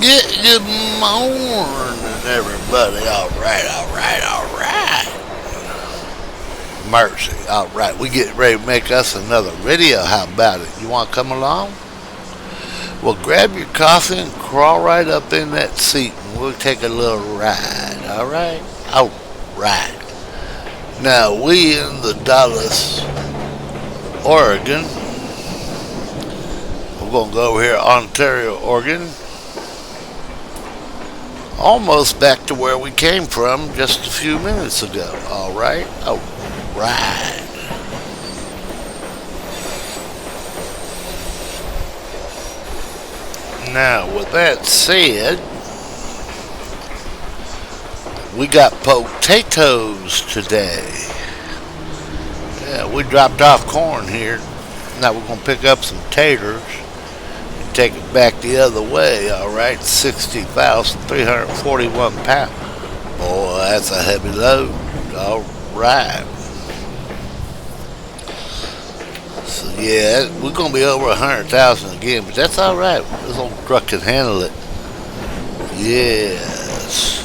Good morning, everybody. All right, all right, all right. Mercy. All right, we get ready to make us another video. How about it? You want to come along? Well, grab your coffee and crawl right up in that seat, and we'll take a little ride. All right? All right. Now, we in the Dallas, Oregon. We're going to go over here, Ontario, Oregon. Almost back to where we came from just a few minutes ago. All right? All right. Now, with that said, we got potatoes today. Yeah, we dropped off corn here. Now we're going to pick up some taters and take it back the other way, all right? 60,341 pounds. Boy, that's a heavy load. All right. So, yeah, we're going to be over 100,000 again, but that's all right. This old truck can handle it. Yes.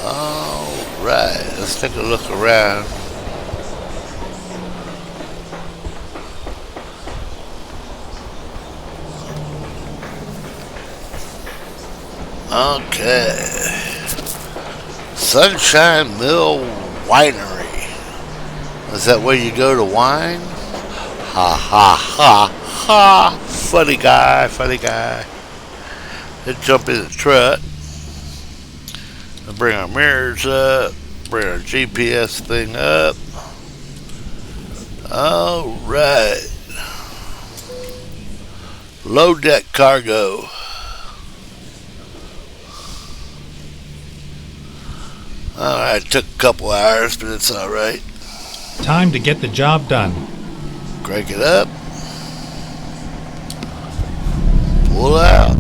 All right. Let's take a look around. Okay. Sunshine Mill Winery. Is that where you go to wine? Ha ha ha ha. Funny guy, funny guy. Let's jump in the truck. I'll bring our mirrors up. Bring our GPS thing up. Alright. Low deck cargo. Alright, took a couple hours, but it's alright. Time to get the job done. Crank it up. Pull out.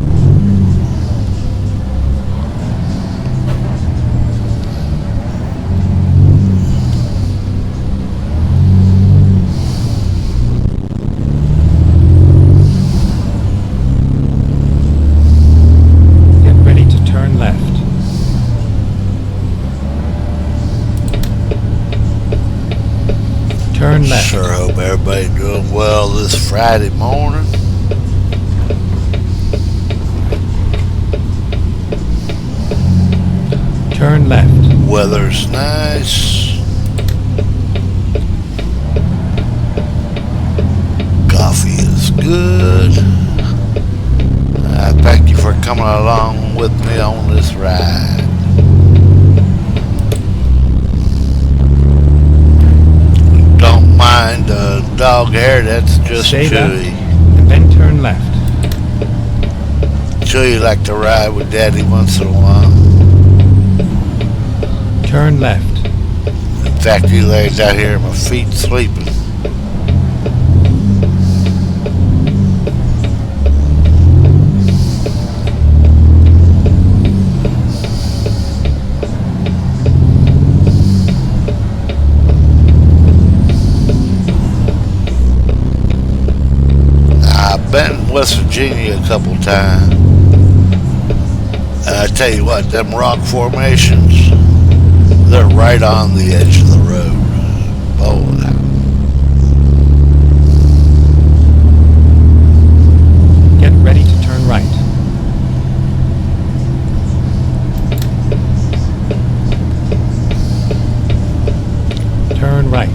Get ready to turn left. Turn left. Sure hope everybody doing well this Friday morning. Turn left. Weather's nice. Coffee is good. Thank you for coming along with me on this ride. Don't mind the dog hair, that's just Stay left, Chewy. and then turn left. Chewy like to ride with Daddy once in a while. Turn left. In fact, he lays out here at my feet sleeping. I've been in West Virginia a couple times. And I tell you what, them rock formations, they're right on the edge of the road. Oh, Get ready to turn right. Turn right.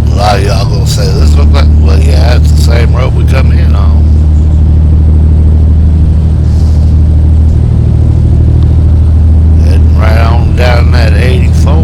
a lot of y'all gonna say, this look like, well, yeah, it's the same road we come in on. Heading right on down that 84.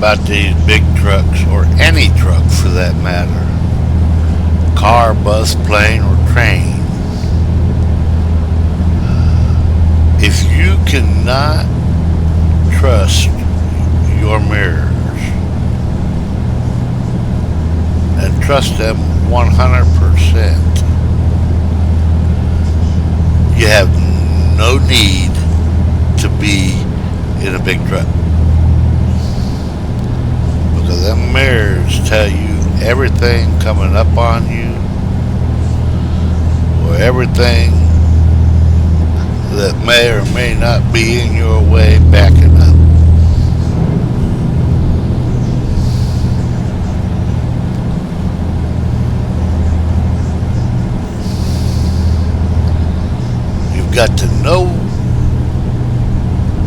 about these big trucks, or any truck for that matter, car, bus, plane, or train. If you cannot trust your mirrors and trust them 100%, you have no need to be in a big truck. Because them mirrors tell you everything coming up on you, or everything that may or may not be in your way backing up. You've got to know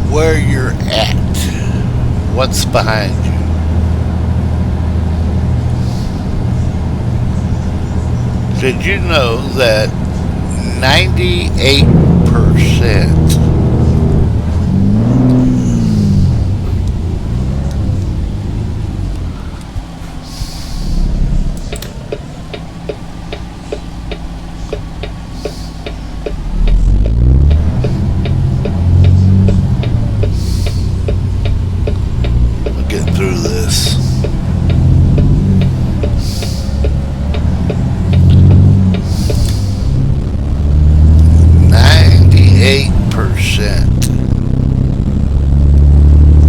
where you're at, what's behind you. Did you know that 98% I'll get through this. 98%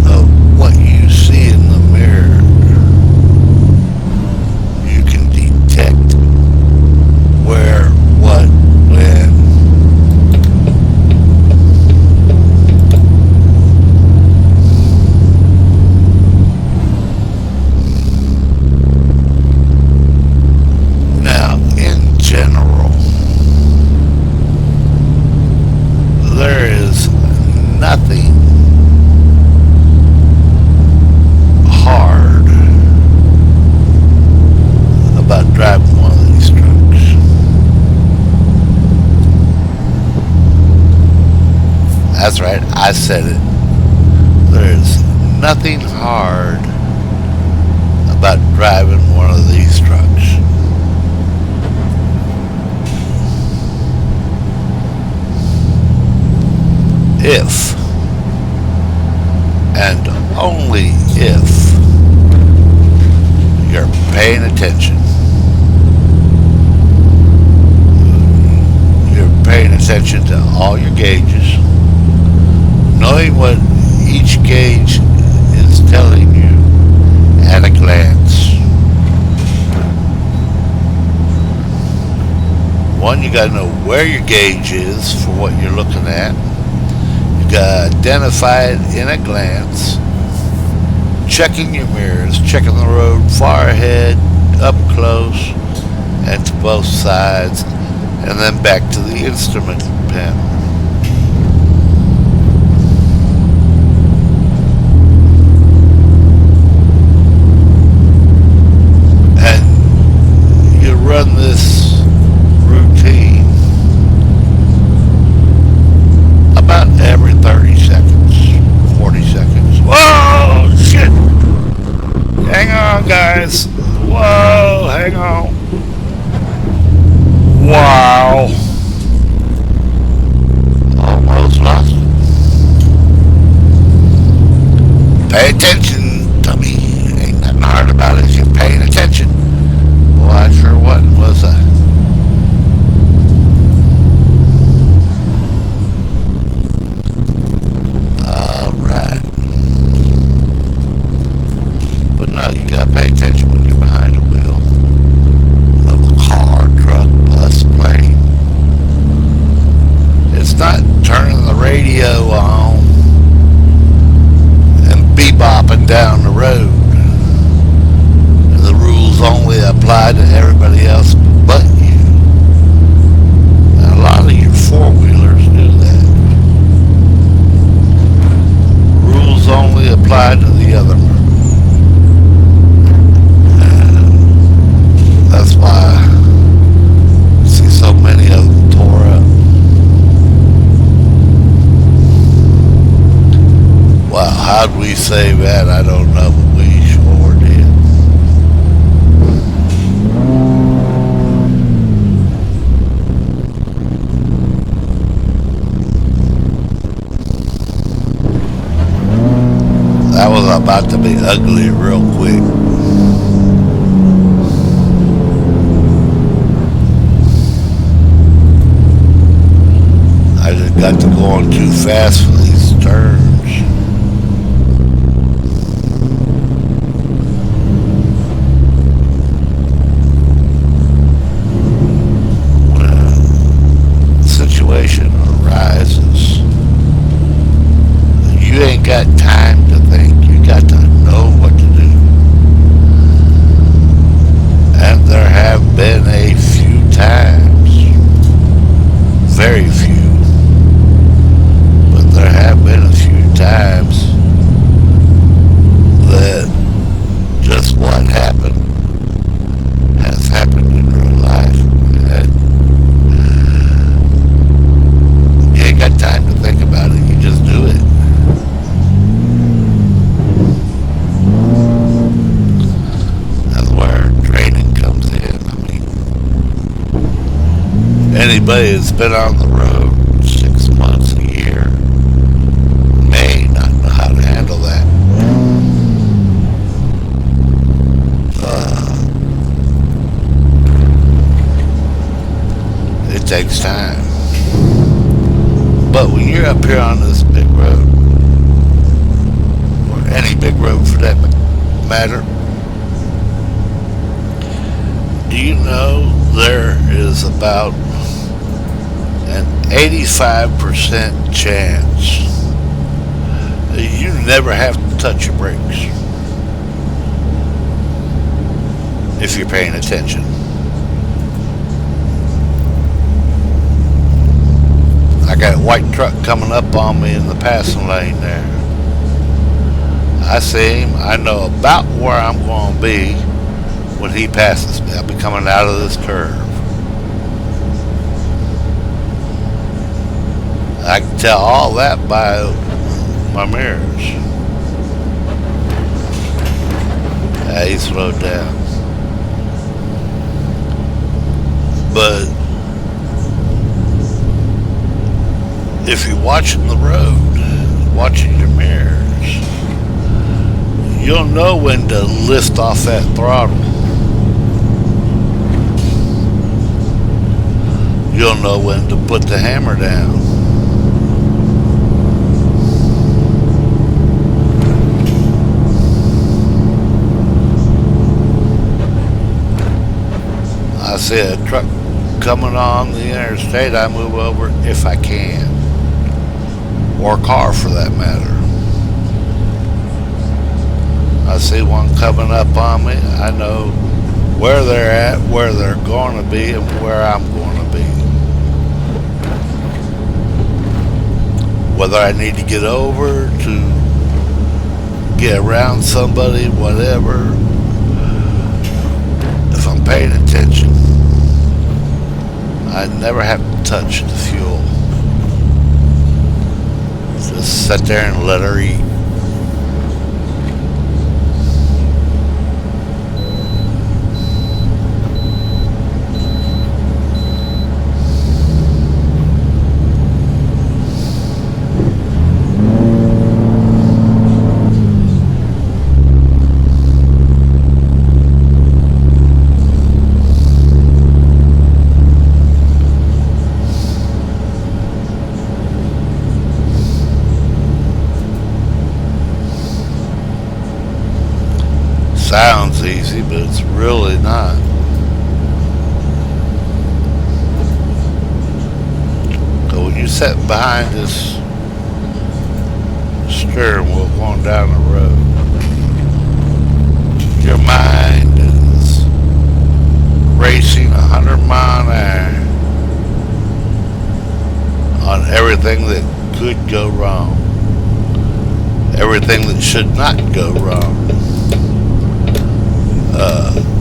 of what you see in the mirror, you can detect where, what, when. Now, in general, there is nothing hard about driving one of these trucks. That's right, I said it. There's nothing hard about driving one of these trucks. If, and only if, you're paying attention. You're paying attention to all your gauges, knowing what each gauge is telling you at a glance. One, you gotta know where your gauge is for what you're looking at. Identify it in a glance, checking your mirrors, checking the road far ahead, up close, and to both sides, and then back to the instrument panel. And you run this routine about every 30 seconds, 40 seconds. Whoa, shit! Hang on, guys. Whoa, hang on. Wow. Almost lost it. Pay attention, dummy. Ain't nothing hard about it if you're paying attention. Well, I sure wasn't, was I? You gotta pay attention when you're behind the wheel of a car, truck, bus, plane. It's not turning the radio on and bebopping down the road. The rules only apply to everybody else but you. And a lot of your four-wheelers do that. Rules only apply to the other person. That's why I see so many of them tore up. Wow, how'd we save that? I don't know, but we ugly real quick. I just got to going too fast for these turns. Situation arises, you ain't got time to think. You got to know what to do. And there have been a few times, very few, but there have been a few times that just what happened has happened in real life. And you ain't got time to think about it. You just do it. That's where training comes in. I mean, anybody that's been on the road 6 months, a year, may not know how to handle that. It takes time. But when you're up here on this big road, or any big road for that matter, do you know there is about an 85% chance that you never have to touch your brakes if you're paying attention? I got a white truck coming up on me in the passing lane there. I see him. I know about where I'm going to be when he passes me. I'll be coming out of this curve. I can tell all that by my mirrors. Yeah, he slowed down. But if you're watching the road, watching your mirrors, you'll know when to lift off that throttle. You'll know when to put the hammer down. I see a truck coming on the interstate, I move over if I can. Or a car for that matter. I see one coming up on me, I know where they're at, where they're going to be, and where I'm going to be. Whether I need to get over to get around somebody, whatever. If I'm paying attention, I never have to touch the fuel. Just sit there and let her eat. Sounds easy, but it's really not. So when you sit behind this steering wheel going down the road, your mind is racing 100 miles an hour on everything that could go wrong, everything that should not go wrong. Wow.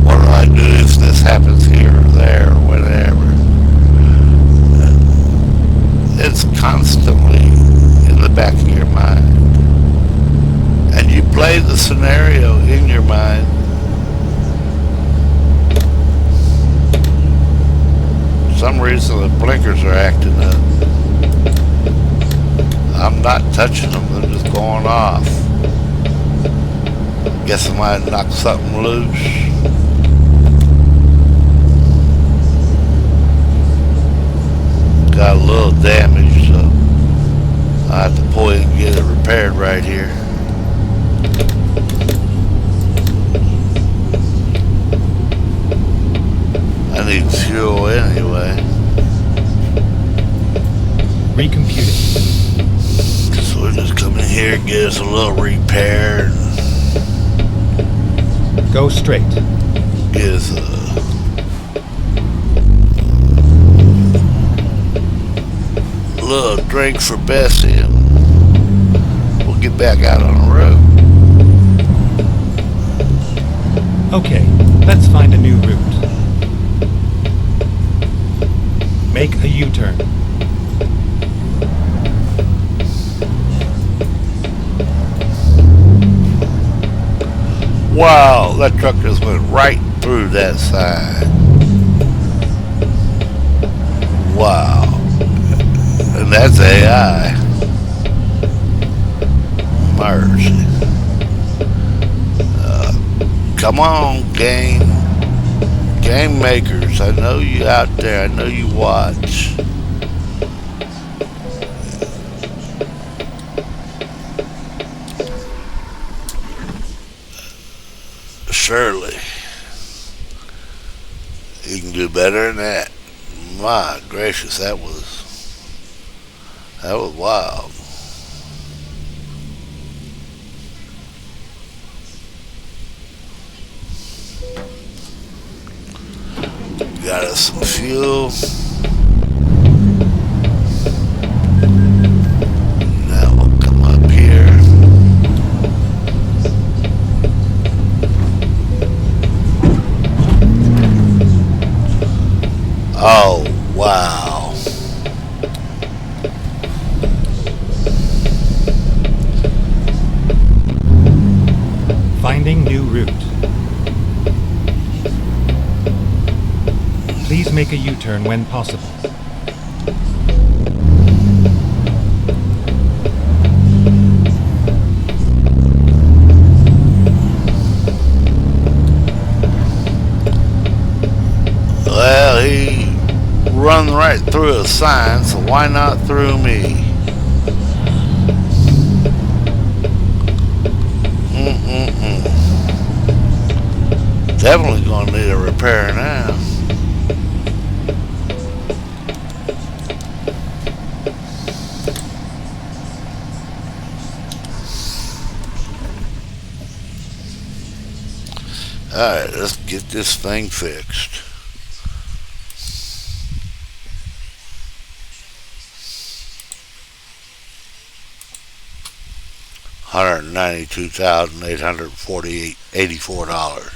What do I do if this happens here or there or whatever? It's constantly in the back of your mind. Play the scenario in your mind. For some reason the blinkers are acting up. I'm not touching them, they're just going off. Guess I might knock something loose. Got a little damage, so I have to pull in and get it repaired right here. I need fuel anyway. Recomputing. So we'll just come in here and get us a little repair. Go straight. Get us a little drink for Bessie and we'll get back out on the road. Okay, let's find a new route. Make a U-turn. Wow, that truck just went right through that sign. Wow. And that's AI. Mercy. Come on, game makers. I know you out there. I know you watch. Surely you can do better than that. My gracious, that was wild. Got us some fuel. Now we'll come up here. Oh, wow. Finding new route. Please make a U-turn when possible. Well, he run right through a sign, so why not through me? Definitely gonna need a repair now. Alright, let's get this thing fixed. $192,848.84.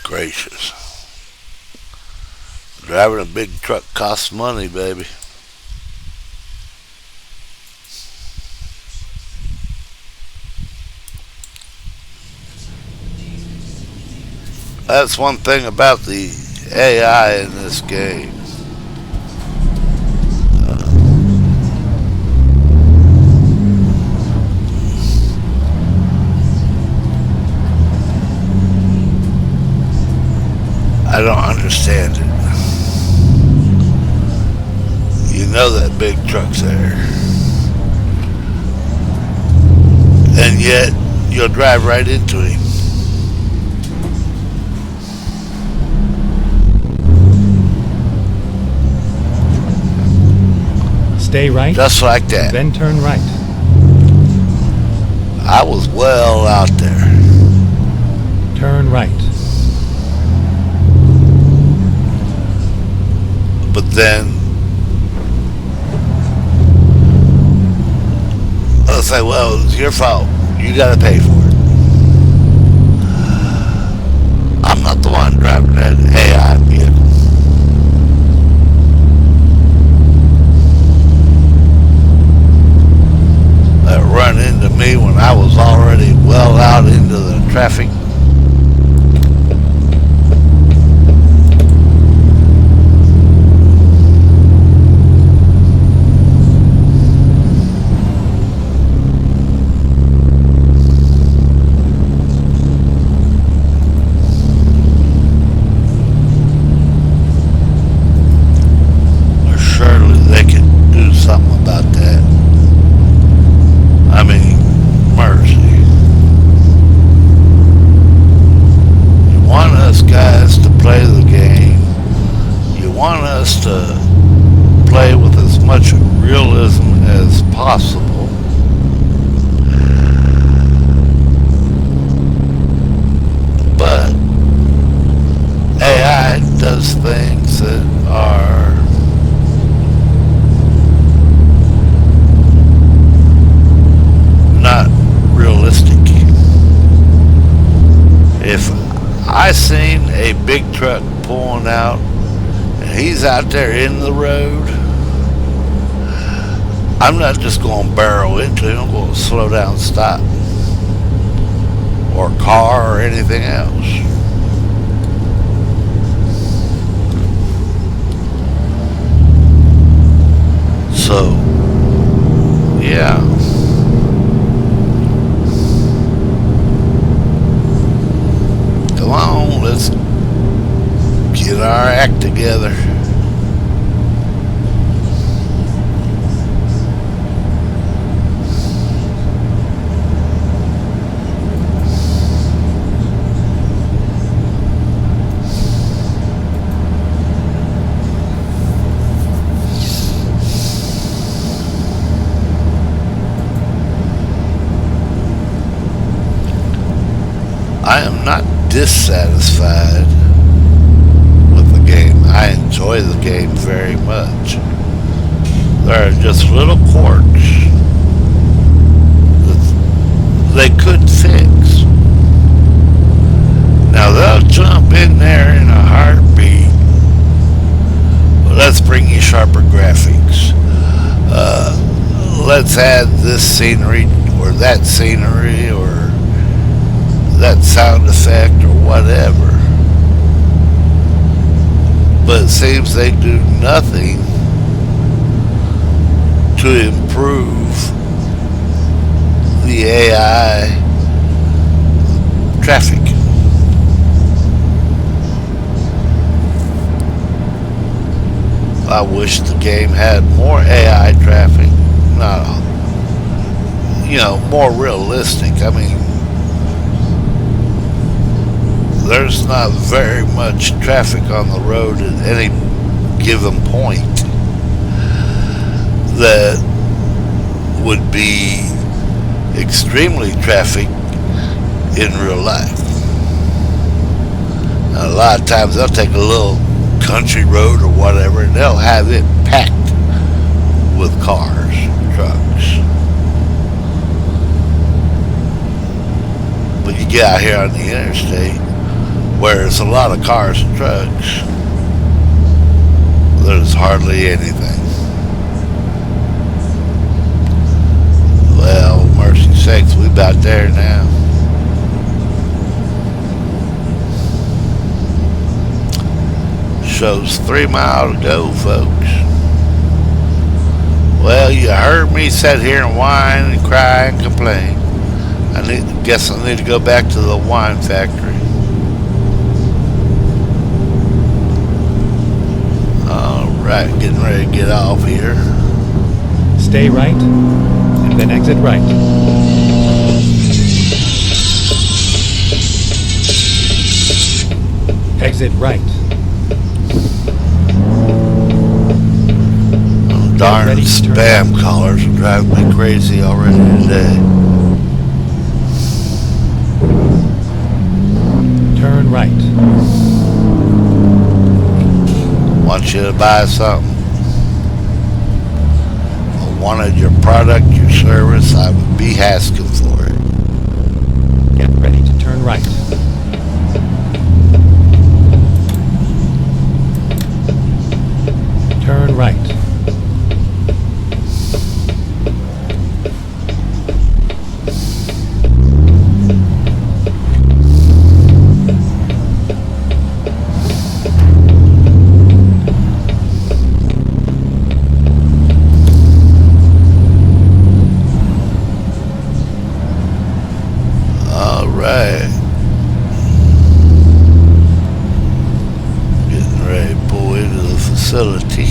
Gracious. Driving a big truck costs money, baby. That's one thing about the AI in this game. I don't understand it. You know that big truck's there. And yet, you'll drive right into him. Stay right. Just like that. Then turn right. I was well out there. Turn right. But then I'll say, well, it's your fault. You gotta pay for it. I'm not the one driving that AI vehicle. That run into me when I was already well I seen a big truck pulling out, and he's out there in the road, I'm not just going to barrel into him. I'm going to slow down, stop, or car or anything else. So, yeah. Come on, let's get our act together. I am not dissatisfied with the game. I enjoy the game very much. There are just little quirks that they could fix. Now they'll jump in there in a heartbeat. Well, let's bring you sharper graphics. Let's add this scenery or that scenery or that sound effect or whatever. But it seems they do nothing to improve the AI traffic. I wish the game had more AI traffic, not, more realistic. I mean, there's not very much traffic on the road at any given point that would be extremely traffic in real life. Now, a lot of times they'll take a little country road or whatever and they'll have it packed with cars, trucks. But you get out here on the interstate where there's a lot of cars and trucks, there's hardly anything. Well, mercy sakes, we about there now. Shows 3 miles to go, folks. Well, you heard me sit here and whine and cry and complain. Guess I need to go back to the wine factory. Right, getting ready to get off here. Stay right, and then exit right. Exit right. Darn spam callers are driving me crazy already today. Turn right. Want you to buy something. I wanted your product, your service, I would be asking for it. Get ready to turn right. Turn right. Facility.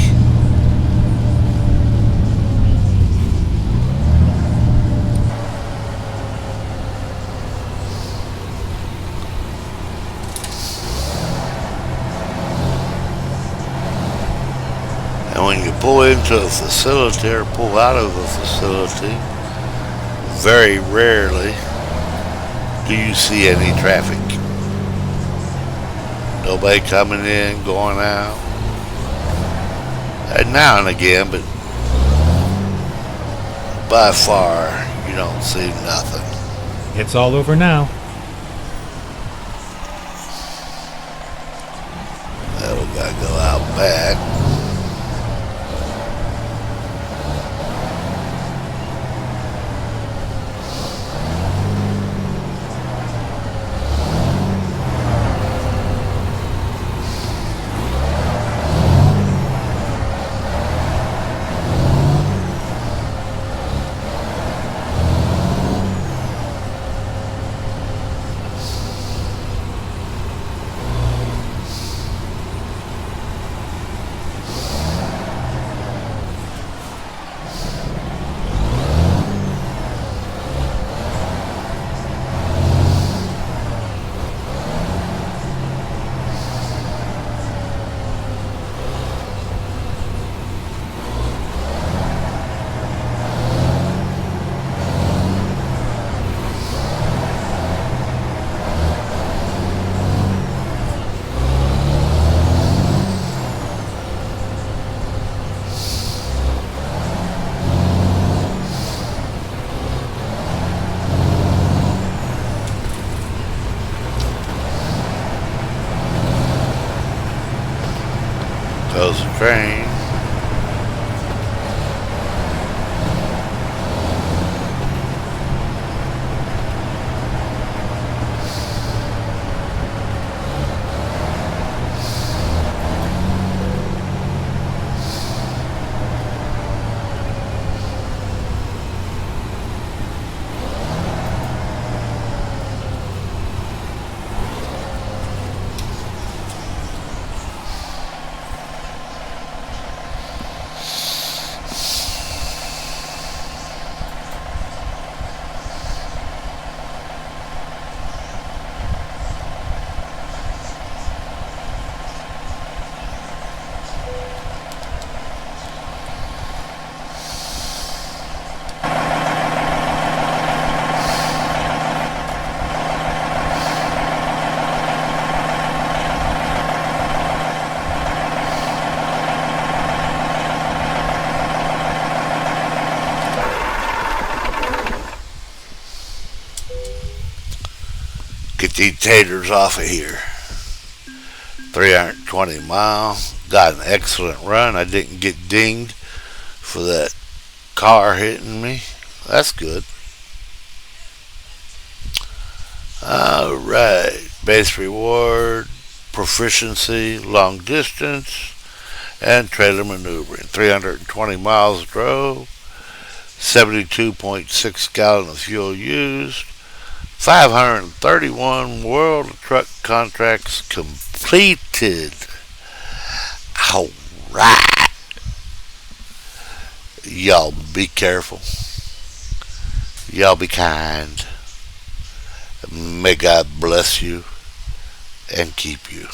And when you pull into a facility or pull out of a facility, very rarely do you see any traffic. Nobody coming in, going out. And now and again, but by far, you don't see nothing. It's all over now. back. Goes the train. Get these taters off of here. 320 miles. Got an excellent run. I didn't get dinged for that car hitting me. That's good. Alright. Base reward, proficiency, long distance, and trailer maneuvering. 320 miles drove. 72.6 gallons of fuel used. 531 World Truck contracts completed. Alright. Y'all be careful. Y'all be kind. May God bless you and keep you.